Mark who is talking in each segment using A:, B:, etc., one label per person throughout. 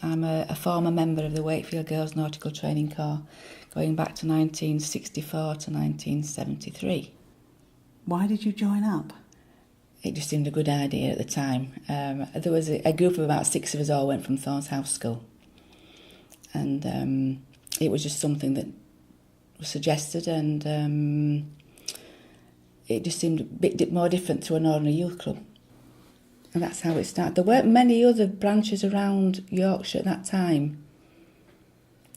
A: I'm a former member of the Wakefield Girls Nautical Training Corp, going back to 1964 to 1973.
B: Why did you join up?
A: It just seemed a good idea at the time. There was a group of about 6 of us all went from Thorns House School, and it was just something that was suggested, and it just seemed a bit more different to an ordinary youth club. And that's how it started. There weren't many other branches around Yorkshire at that time.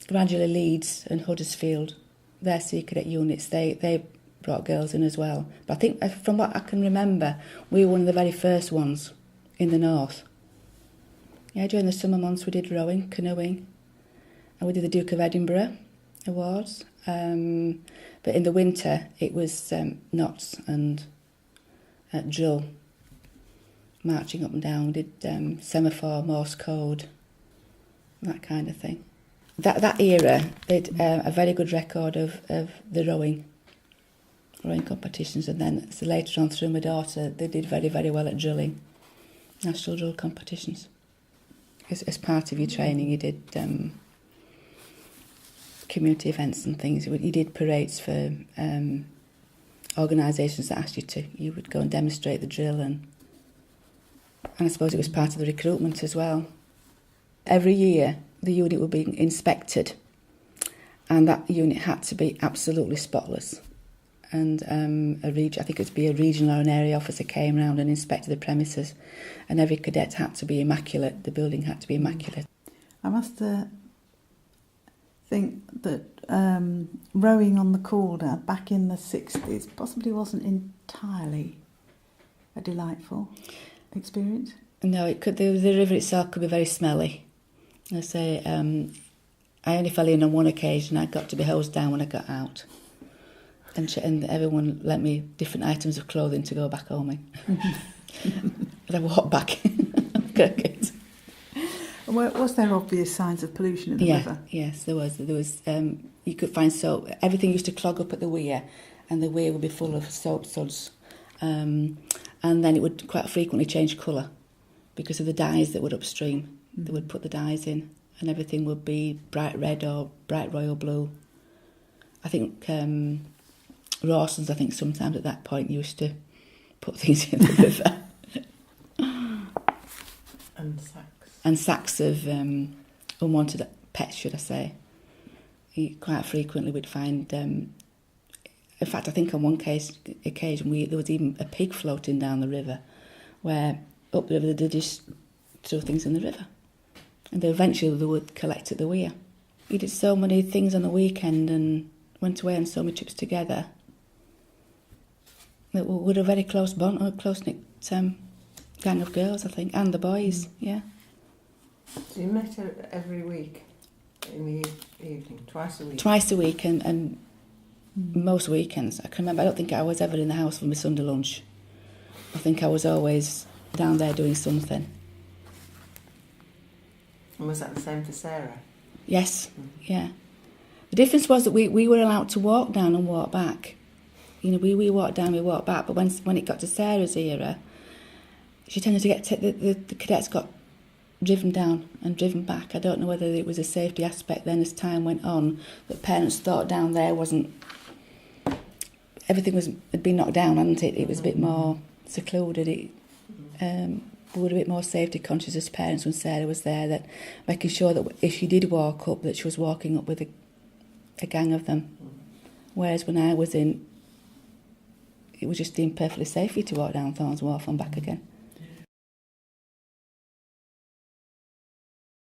A: Gradually Leeds and Huddersfield, their sea cadet units, they brought girls in as well. But I think from what I can remember, we were one of the very first ones in the north. Yeah, during the summer months we did rowing, canoeing, and we did the Duke of Edinburgh Awards. But in the winter it was knots and drill, marching up and down. We did semaphore, Morse code, that kind of thing. That era, they had a very good record of the rowing competitions, and then so later on through my daughter, they did very, very well at drilling, national drill competitions. As part of your training, you did community events and things. You did parades for organisations that asked you to. You would go and demonstrate the drill, and I suppose it was part of the recruitment as well. Every year the unit would be inspected, and that unit had to be absolutely spotless. And I think it would be a regional or an area officer came round and inspected the premises, and every cadet had to be immaculate. The building had to be immaculate.
B: I must think that rowing on the Calder back in the 60s possibly wasn't entirely a delightful experience.
A: No, it could. The river itself could be very smelly. I say, I only fell in on one occasion. I got to be hosed down when I got out, and everyone lent me different items of clothing to go back home in. But I walked back.
B: Was there obvious signs of pollution in the river?
A: Yes, there was. You could find soap. Everything used to clog up at the weir, and the weir would be full of soap suds. And then it would quite frequently change colour because of the dyes that would upstream. They would put the dyes in, and everything would be bright red or bright royal blue. I think Rawson's, sometimes at that point used to put things in the river. And sacks of unwanted pets, should I say. Quite frequently we'd find... in fact, I think on one occasion there was even a pig floating down the river, where up the river they just threw things in the river. And eventually they would collect at the weir. We did so many things on the weekend and went away on so many trips together that we were a very close bond, a close-knit gang of girls, I think, and the boys, yeah.
C: So you met every week in the evening, twice a week?
A: Twice a week, and most weekends. I can remember, I don't think I was ever in the house for my Sunday lunch. I think I was always down there doing something.
C: And was that the same for Sarah?
A: Yes, yeah. The difference was that we were allowed to walk down and walk back. You know, we walked down, we walked back, but when it got to Sarah's era, she tended to get... The cadets got driven down and driven back. I don't know whether it was a safety aspect then as time went on, that parents thought down there wasn't... Everything had been knocked down, hadn't it? It was a bit more secluded. We were a bit more safety conscious as parents when Sarah was there, that making sure that if she did walk up, that she was walking up with a gang of them. Whereas when I was in, it was just deemed perfectly safe for you to walk down Thorns Wharf and back again.